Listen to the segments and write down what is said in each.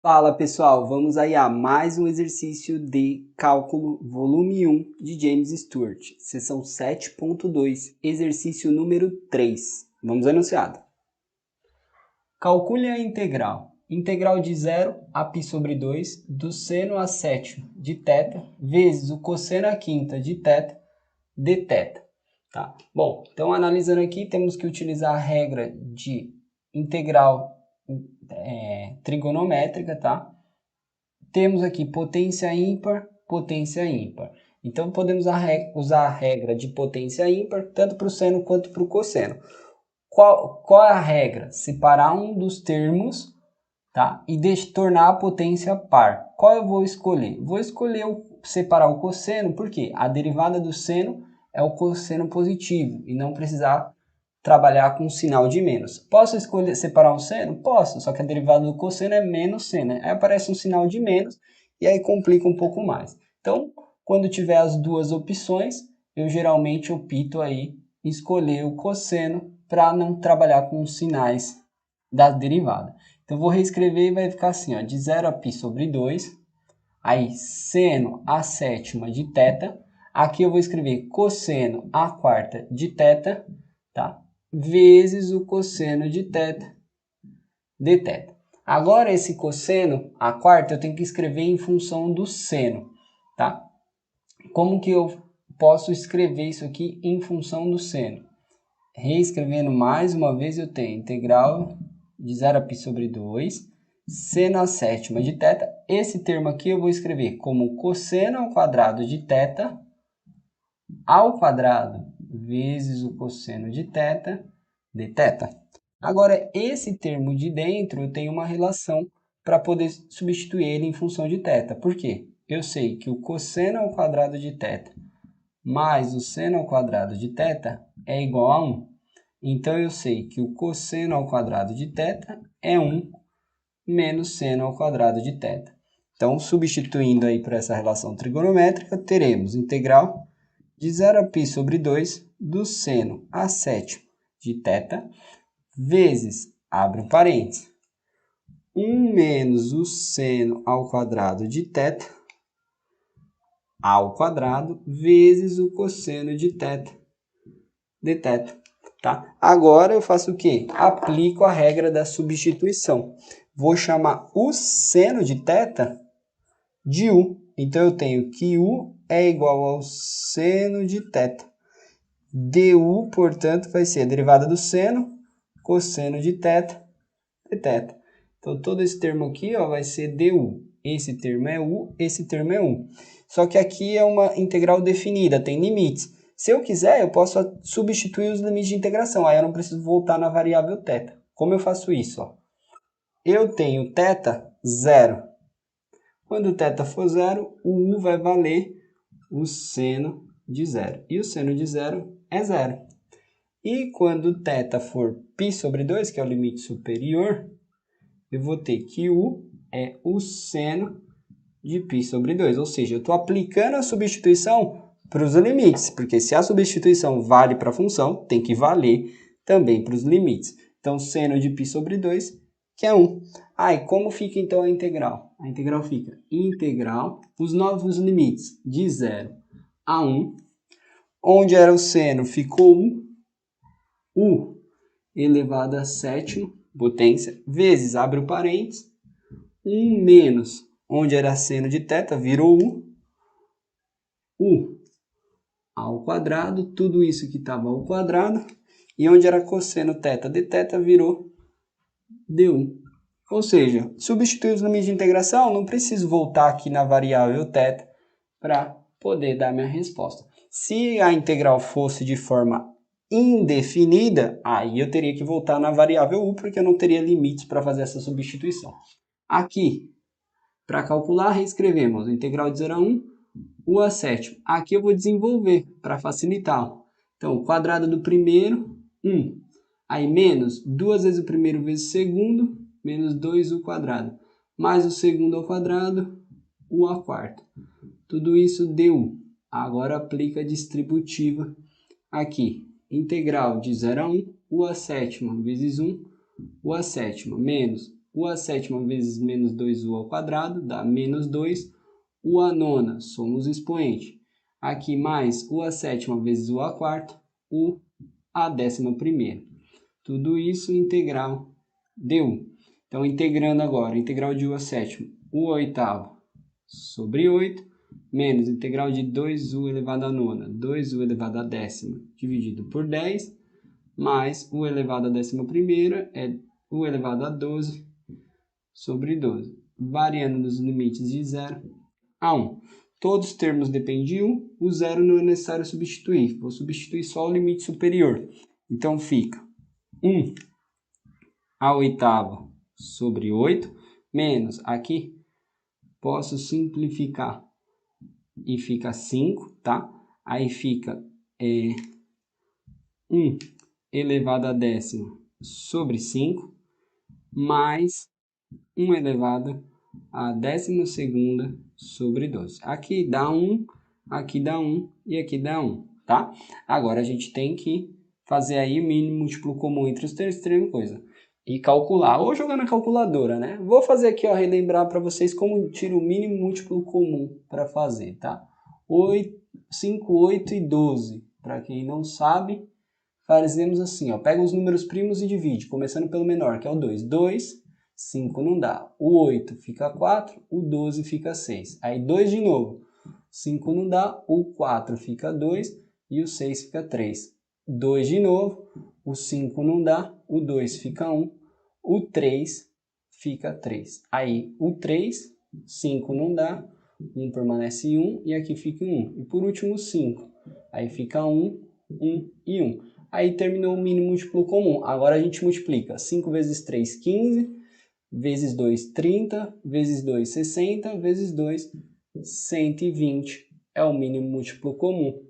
Fala pessoal, vamos aí a mais um exercício de cálculo volume 1 de James Stewart, seção 7.2, exercício número 3. Vamos ao enunciado. Calcule a integral. Integral de 0 a π sobre 2 do seno a sétima de θ vezes o cosseno a quinta de θ dθ. Tá? Bom, então analisando aqui, temos que utilizar a regra de integral trigonométrica, tá? Temos aqui potência ímpar, potência ímpar. Então, podemos usar a regra de potência ímpar, tanto para o seno quanto para o cosseno. Qual é a regra? Separar um dos termos, tá? E tornar a potência par. Qual eu vou escolher? Vou escolher separar o cosseno, porque a derivada do seno é o cosseno positivo, e não precisar trabalhar com sinal de menos. Posso escolher separar um seno? Posso, só que a derivada do cosseno é menos seno. Aí aparece um sinal de menos e aí complica um pouco mais. Então, quando tiver as duas opções, eu geralmente opto aí em escolher o cosseno para não trabalhar com os sinais da derivada. Então, vou reescrever e vai ficar assim, ó, de 0 a π sobre 2, aí seno a sétima de θ, aqui eu vou escrever cosseno a quarta de θ, tá? Vezes o cosseno de θ dθ. Agora esse cosseno, a quarta, eu tenho que escrever em função do seno, tá? Como que eu posso escrever isso aqui em função do seno? Reescrevendo mais uma vez, eu tenho integral de 0 a π sobre 2, seno a sétima de θ. Esse termo aqui eu vou escrever como cosseno ao quadrado de θ ao quadrado vezes o cosseno de θ dθ. Agora, esse termo de dentro, eu tenho uma relação para poder substituir ele em função de θ. Por quê? Eu sei que o cosseno ao quadrado de θ mais o seno ao quadrado de θ é igual a 1. Então, eu sei que o cosseno ao quadrado de θ é 1 menos seno ao quadrado de θ. Então, substituindo aí para essa relação trigonométrica, teremos integral de 0 a π sobre 2 do seno a sétima de θ vezes, abre um parênteses, 1 menos o seno ao quadrado de θ ao quadrado vezes o cosseno de θ dθ. Tá? Agora eu faço o quê? Aplico a regra da substituição. Vou chamar o seno de θ de u. Então eu tenho que u é igual ao seno de θ. du, portanto, vai ser a derivada do seno, cosseno de θ dθ. Então, todo esse termo aqui ó, vai ser du. Esse termo é u, esse termo é u. Só que aqui é uma integral definida, tem limites. Se eu quiser, eu posso substituir os limites de integração. Aí eu não preciso voltar na variável θ. Como eu faço isso? Ó? Eu tenho θ zero. Quando o θ for zero, o u vai valer o seno de zero. E o seno de zero é zero. E quando θ for π sobre 2, que é o limite superior, eu vou ter que u é o seno de π sobre 2. Ou seja, eu estou aplicando a substituição para os limites, porque se a substituição vale para a função, tem que valer também para os limites. Então, seno de π sobre 2, que é 1. E como fica então a integral? A integral fica integral, os novos limites de 0 a 1, onde era o seno ficou 1, u elevado a sétima potência, vezes, abre o parênteses, 1 menos, onde era seno de θ, virou u ao quadrado, tudo isso que estava ao quadrado, e onde era cosseno θ dθ, virou du. Ou seja, substituir os limites de integração, não preciso voltar aqui na variável θ para poder dar minha resposta. Se a integral fosse de forma indefinida, aí eu teria que voltar na variável u, porque eu não teria limites para fazer essa substituição. Aqui, para calcular, reescrevemos integral de 0 a 1, u a sétima. Aqui eu vou desenvolver para facilitar. Então, o quadrado do primeiro, 1. Aí, menos 2 vezes o primeiro vezes o segundo, menos 2u quadrado. Mais o segundo ao quadrado, u a quarta. Tudo isso du. Agora aplica a distributiva aqui. Integral de 0 a 1, u a sétima vezes 1, u a sétima, menos U à sétima vezes menos 2U ao quadrado dá menos 2. U à nona, somos expoente. Aqui mais U à sétima vezes U à quarta, U à décima primeira. Tudo isso integral de U. Então, integrando agora, integral de U à sétima, U à oitava sobre 8, menos integral de 2U elevado à nona, 2U elevado à décima, dividido por 10, mais U elevado à décima primeira é U elevado a 12 sobre 12, variando nos limites de 0 a 1. Todos os termos dependem de 1, o 0 não é necessário substituir, vou substituir só o limite superior. Então fica 1 à oitava sobre 8, menos, aqui posso simplificar e fica 5, tá? Aí fica 1 elevado a décima sobre 5, mais 1 elevado a décima segunda sobre 12. Aqui dá 1 e aqui dá 1, tá? Agora a gente tem que fazer aí o mínimo múltiplo comum entre os termos, coisa. E calcular, ou jogar na calculadora, né? Vou fazer aqui, ó, relembrar para vocês como tiro o mínimo múltiplo comum para fazer, tá? 5, 8 e 12. Para quem não sabe, fazemos assim, ó, pega os números primos e divide, começando pelo menor, que é o 2. 2, 5 não dá. O 8 fica 4, o 12 fica 6. Aí 2 de novo. 5 não dá, o 4 fica 2 e o 6 fica 3. 2 de novo, o 5 não dá, o 2 fica 1, o 3 fica 3. Aí o 3, 5 não dá, 1 permanece 1 e aqui fica 1. E por último o 5. Aí fica 1, 1 e 1. Aí terminou o mínimo múltiplo comum. Agora a gente multiplica 5 vezes 3, 15, vezes 2, 30, vezes 2, 60, vezes 2, 120. É o mínimo múltiplo comum.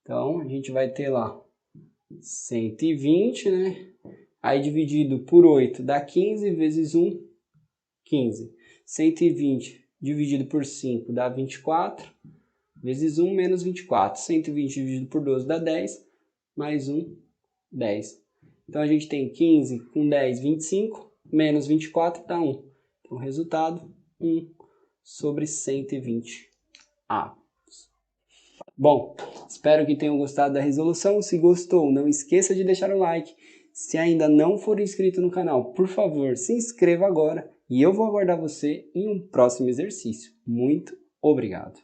Então, a gente vai ter lá 120, né? Aí dividido por 8 dá 15, vezes 1, 15. 120 dividido por 5 dá 24, vezes 1 menos 24. 120 dividido por 12 dá 10, mais 1, 10. Então a gente tem 15 com 10, 25, menos 24 dá 1. Então o resultado, 1 sobre 120A. Bom, espero que tenham gostado da resolução. Se gostou, não esqueça de deixar o like. Se ainda não for inscrito no canal, por favor, se inscreva agora e eu vou aguardar você em um próximo exercício. Muito obrigado!